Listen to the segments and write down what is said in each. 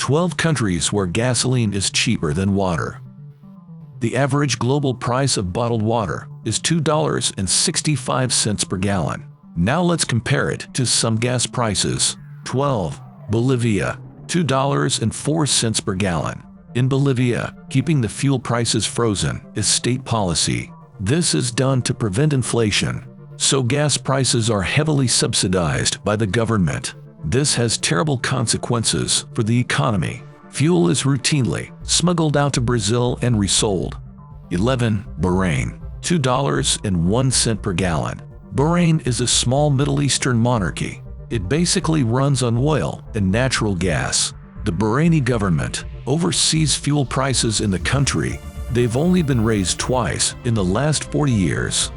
12 countries where gasoline is cheaper than water. The average global price of bottled water is $2.65 per gallon. Now let's compare it to some gas prices. 12. Bolivia, $2.04 per gallon. In Bolivia, keeping the fuel prices frozen is state policy. This is done to prevent inflation, so gas prices are heavily subsidized by the government. This has terrible consequences for the economy. Fuel is routinely smuggled out to Brazil and resold. 11. Bahrain, $2.01 per gallon. Bahrain is a small Middle Eastern monarchy. It basically runs on oil and natural gas. The Bahraini government oversees fuel prices in the country. They've only been raised twice in the last 40 years.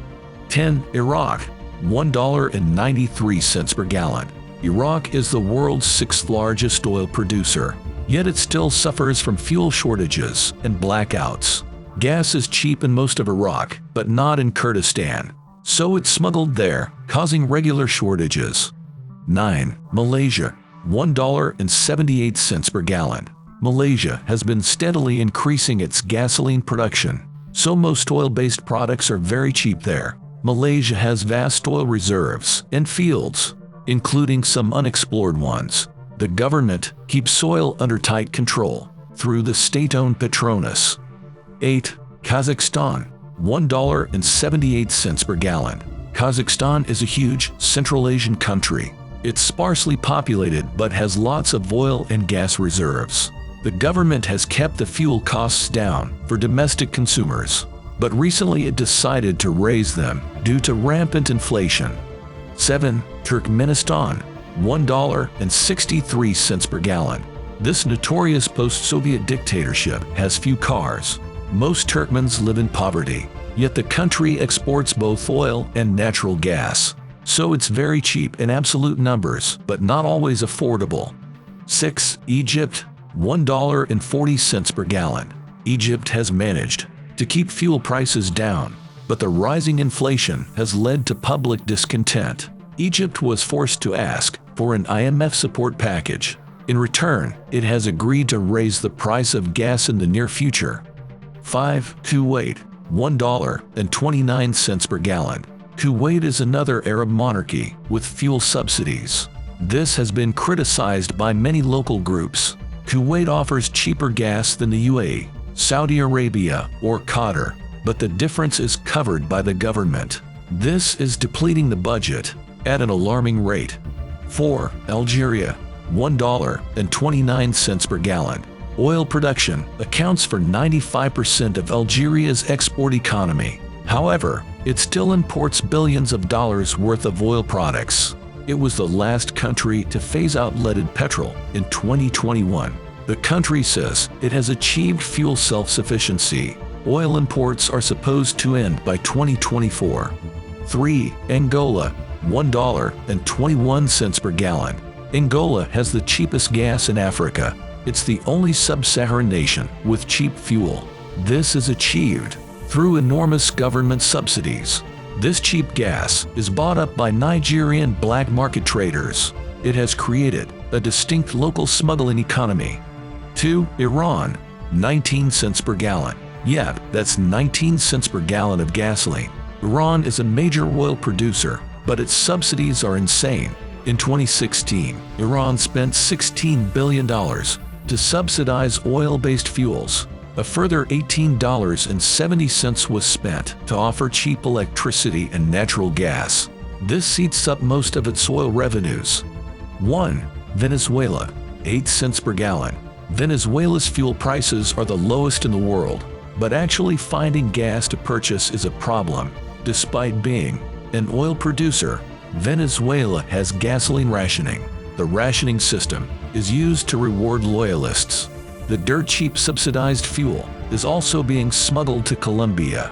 10. Iraq, $1.93 per gallon. Iraq is the world's 6th largest oil producer, yet it still suffers from fuel shortages and blackouts. Gas is cheap in most of Iraq, but not in Kurdistan, so it's smuggled there, causing regular shortages. 9. Malaysia, $1.78 per gallon. Malaysia has been steadily increasing its gasoline production, so most oil-based products are very cheap there. Malaysia has vast oil reserves and fields, including some unexplored ones. The government keeps oil under tight control through the state-owned Petronas. 8. Kazakhstan, $1.78 per gallon. Kazakhstan is a huge Central Asian country. It's sparsely populated but has lots of oil and gas reserves. The government has kept the fuel costs down for domestic consumers, but recently it decided to raise them due to rampant inflation. 7. Turkmenistan, $1.63 per gallon. This notorious post-Soviet dictatorship has few cars. Most Turkmens live in poverty, yet the country exports both oil and natural gas. So it's very cheap in absolute numbers, but not always affordable. 6. Egypt, $1.40 per gallon. Egypt has managed to keep fuel prices down, but the rising inflation has led to public discontent. Egypt was forced to ask for an IMF support package. In return, it has agreed to raise the price of gas in the near future. 5. Kuwait, $1.29 per gallon. Kuwait is another Arab monarchy with fuel subsidies. This has been criticized by many local groups. Kuwait offers cheaper gas than the UAE, Saudi Arabia, or Qatar, but the difference is covered by the government. This is depleting the budget at an alarming rate. 4. Algeria, $1.29 per gallon. Oil production accounts for 95% of Algeria's export economy. However, it still imports billions of dollars worth of oil products. It was the last country to phase out leaded petrol in 2021. The country says it has achieved fuel self-sufficiency. Oil imports are supposed to end by 2024. 3. Angola, $1.21 per gallon. Angola has the cheapest gas in Africa. It's the only sub-Saharan nation with cheap fuel. This is achieved through enormous government subsidies. This cheap gas is bought up by Nigerian black market traders. It has created a distinct local smuggling economy. 2. Iran, 19 cents per gallon. Yeah, that's 19 cents per gallon of gasoline. Iran is a major oil producer, but its subsidies are insane. In 2016, Iran spent $16 billion to subsidize oil-based fuels. A further $18.70 was spent to offer cheap electricity and natural gas. This eats up most of its oil revenues. 1. Venezuela, 8 cents per gallon. Venezuela's fuel prices are the lowest in the world, but actually finding gas to purchase is a problem. Despite being an oil producer, Venezuela has gasoline rationing. The rationing system is used to reward loyalists. The dirt-cheap subsidized fuel is also being smuggled to Colombia.